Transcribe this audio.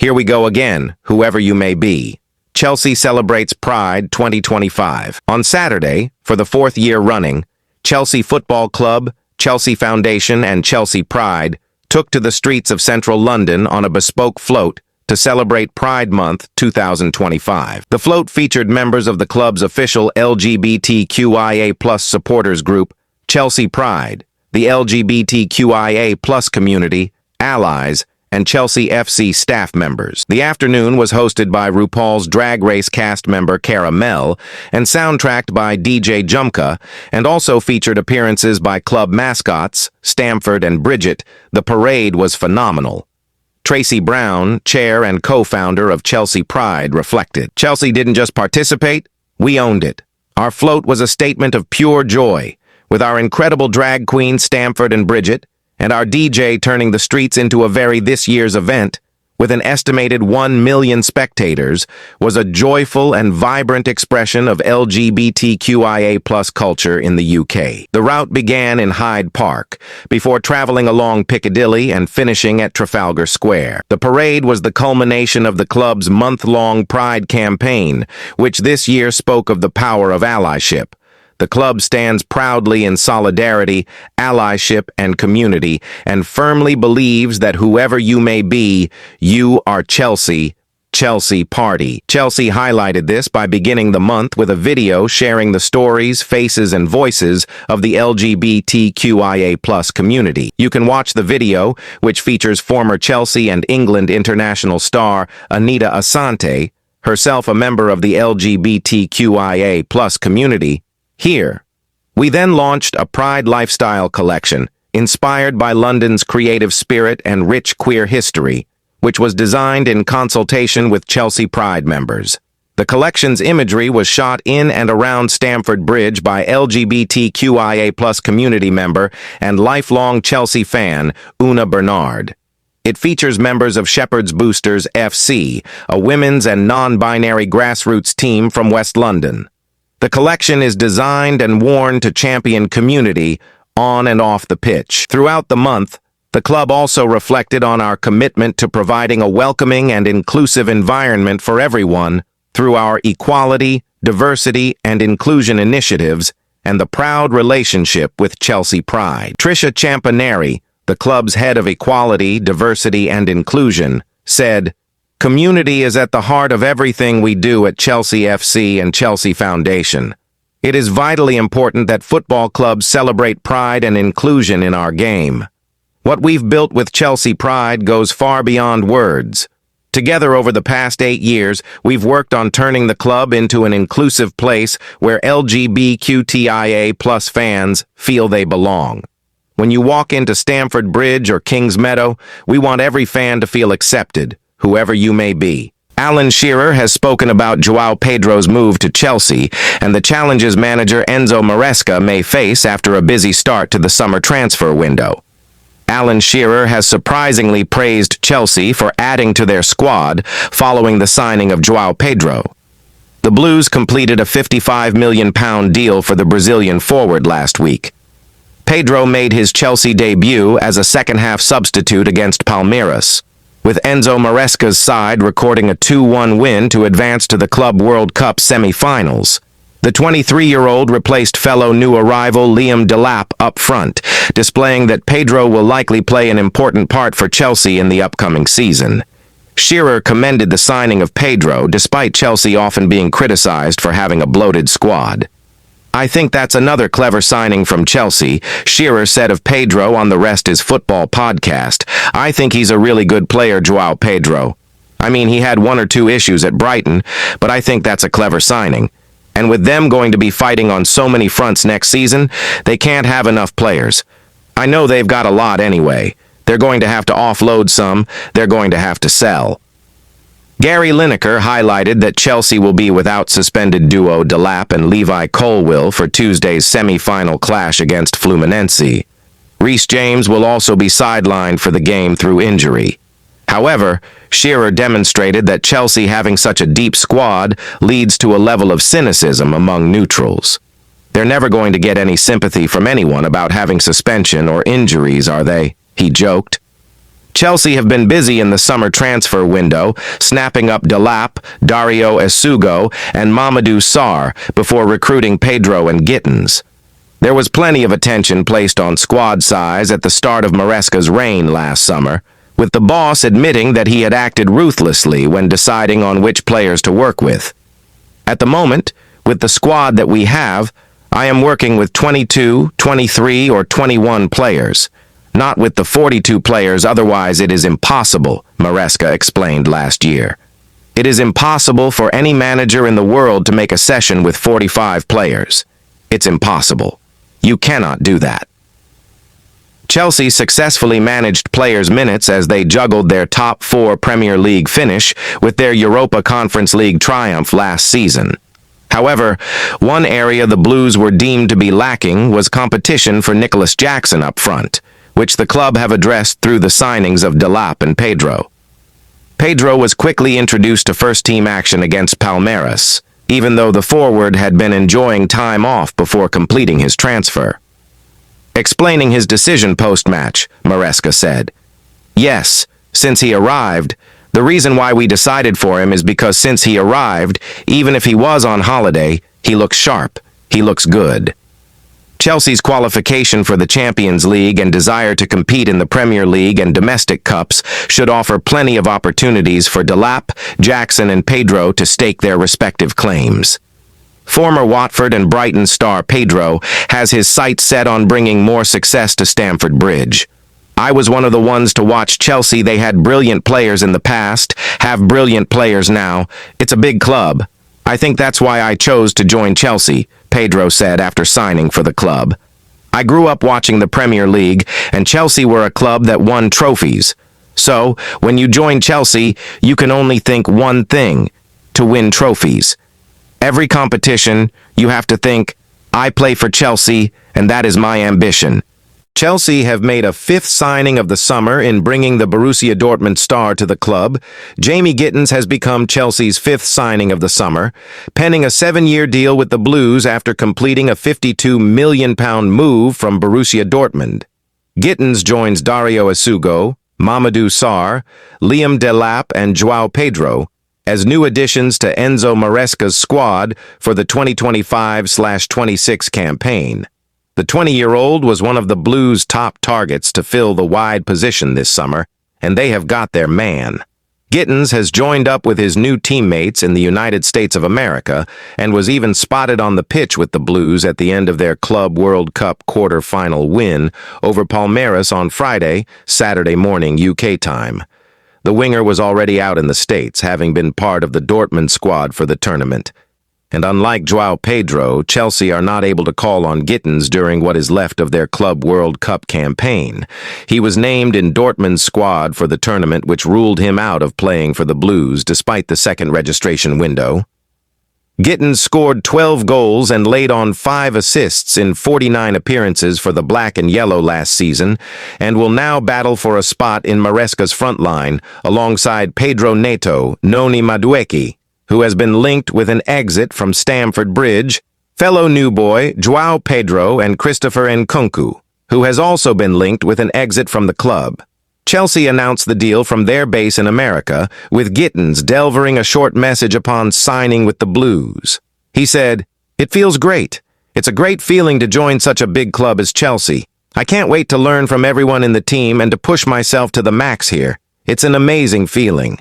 Here we go again, whoever you may be. Chelsea celebrates Pride 2025. On Saturday, for the fourth year running, Chelsea Football Club, Chelsea Foundation, and Chelsea Pride took to the streets of central London on a bespoke float to celebrate Pride Month 2025. The float featured members of the club's official LGBTQIA+ supporters group, Chelsea Pride, the LGBTQIA+ community, allies, and Chelsea FC staff members. The afternoon was hosted by RuPaul's Drag Race cast member Cara Mel and soundtracked by DJ Jumka, and also featured appearances by club mascots, Stamford and Bridget. The parade was phenomenal. Tracy Brown, chair and co-founder of Chelsea Pride, reflected, "Chelsea didn't just participate, we owned it. Our float was a statement of pure joy, with our incredible drag queens Stamford and Bridget, and our DJ turning the streets into a very this year's event, with an estimated 1 million spectators, was a joyful and vibrant expression of LGBTQIA+ culture in the UK. The route began in Hyde Park, before traveling along Piccadilly and finishing at Trafalgar Square. The parade was the culmination of the club's month-long Pride campaign, which this year spoke of the power of allyship. The club stands proudly in solidarity, allyship, and community, and firmly believes that whoever you may be, you are Chelsea. Chelsea Party. Chelsea highlighted this by beginning the month with a video sharing the stories, faces, and voices of the LGBTQIA+ community. You can watch the video, which features former Chelsea and England international star Anita Asante, herself a member of the LGBTQIA+ community, here. We then launched a Pride lifestyle collection, inspired by London's creative spirit and rich queer history, which was designed in consultation with Chelsea Pride members. The collection's imagery was shot in and around Stamford Bridge by LGBTQIA+ community member and lifelong Chelsea fan, Una Bernard. It features members of Shepherd's Boosters FC, a women's and non-binary grassroots team from West London. The collection is designed and worn to champion community on and off the pitch. Throughout the month, the club also reflected on our commitment to providing a welcoming and inclusive environment for everyone through our equality, diversity, and inclusion initiatives and the proud relationship with Chelsea Pride. Trisha Champaneri, the club's head of equality, diversity, and inclusion, said, "Community is at the heart of everything we do at Chelsea FC and Chelsea Foundation. It is vitally important that football clubs celebrate pride and inclusion in our game. What we've built with Chelsea Pride goes far beyond words. Together over the past 8 years, we've worked on turning the club into an inclusive place where LGBTQIA+ fans feel they belong. When you walk into Stamford Bridge or Kings Meadow, we want every fan to feel accepted, whoever you may be." Alan Shearer has spoken about João Pedro's move to Chelsea and the challenges manager Enzo Maresca may face after a busy start to the summer transfer window. Alan Shearer has surprisingly praised Chelsea for adding to their squad following the signing of João Pedro. The Blues completed a £55 million deal for the Brazilian forward last week. Pedro made his Chelsea debut as a second-half substitute against Palmeiras, with Enzo Maresca's side recording a 2-1 win to advance to the Club World Cup semi-finals. The 23-year-old replaced fellow new arrival Liam Delap up front, displaying that Pedro will likely play an important part for Chelsea in the upcoming season. Shearer commended the signing of Pedro, despite Chelsea often being criticized for having a bloated squad. "I think that's another clever signing from Chelsea," Shearer said of Pedro on the Rest is Football podcast. "I think he's a really good player, João Pedro. I mean, he had 1 or 2 issues at Brighton, but I think that's a clever signing. And with them going to be fighting on so many fronts next season, they can't have enough players. I know they've got a lot anyway. They're going to have to offload some, they're going to have to sell." Gary Lineker highlighted that Chelsea will be without suspended duo Delap and Levi Colwill for Tuesday's semi-final clash against Fluminense. Reece James will also be sidelined for the game through injury. However, Shearer demonstrated that Chelsea having such a deep squad leads to a level of cynicism among neutrals. They're never going to get any sympathy from anyone about having suspension or injuries, are they? He joked. Chelsea have been busy in the summer transfer window, snapping up Delap, Dario Esugo, and Mamadou Sarr before recruiting Pedro and Gittins. There was plenty of attention placed on squad size at the start of Maresca's reign last summer, with the boss admitting that he had acted ruthlessly when deciding on which players to work with. At the moment, with the squad that we have, I am working with 22, 23, or 21 players. Not with the 42 players, otherwise it is impossible, Maresca explained last year. It is impossible for any manager in the world to make a session with 45 players. It's impossible. You cannot do that. Chelsea successfully managed players' minutes as they juggled their top 4 Premier League finish with their Europa Conference League triumph last season. However, one area the Blues were deemed to be lacking was competition for Nicholas Jackson up front, which the club have addressed through the signings of Delap and Pedro. Pedro was quickly introduced to first-team action against Palmeiras, even though the forward had been enjoying time off before completing his transfer. Explaining his decision post-match, Maresca said, "Yes, since he arrived, the reason why we decided for him is because since he arrived, even if he was on holiday, he looks sharp, he looks good." Chelsea's qualification for the Champions League and desire to compete in the Premier League and domestic cups should offer plenty of opportunities for Delap, Jackson, and Pedro to stake their respective claims. Former Watford and Brighton star Pedro has his sights set on bringing more success to Stamford Bridge. "I was one of the ones to watch Chelsea. They had brilliant players in the past, have brilliant players now. It's a big club. I think that's why I chose to join Chelsea," Pedro said after signing for the club. "I grew up watching the Premier League, and Chelsea were a club that won trophies. So, when you join Chelsea, you can only think one thing: to win trophies. Every competition, you have to think, I play for Chelsea, and that is my ambition." Chelsea have made a 5th signing of the summer in bringing the Borussia Dortmund star to the club. Jamie Gittins has become Chelsea's 5th signing of the summer, penning a 7-year deal with the Blues after completing a £52 million move from Borussia Dortmund. Gittins joins Dario Esugo, Mamadou Sarr, Liam Delap, and João Pedro as new additions to Enzo Maresca's squad for the 2025/26 campaign. The 20-year-old was one of the Blues' top targets to fill the wide position this summer, and they have got their man. Gittins has joined up with his new teammates in the United States of America and was even spotted on the pitch with the Blues at the end of their Club World Cup quarter-final win over Palmeiras on Friday, Saturday morning UK time. The winger was already out in the States, having been part of the Dortmund squad for the tournament. And unlike João Pedro, Chelsea are not able to call on Gittins during what is left of their Club World Cup campaign. He was named in Dortmund's squad for the tournament, which ruled him out of playing for the Blues despite the second registration window. Gittins scored 12 goals and laid on 5 assists in 49 appearances for the Black and Yellow last season, and will now battle for a spot in Maresca's front line alongside Pedro Neto, Noni Madueke, who has been linked with an exit from Stamford Bridge, fellow new boy João Pedro, and Christopher Nkunku, who has also been linked with an exit from the club. Chelsea announced the deal from their base in America, with Gittins delivering a short message upon signing with the Blues. He said, "It feels great. It's a great feeling to join such a big club as Chelsea. I can't wait to learn from everyone in the team and to push myself to the max here. It's an amazing feeling."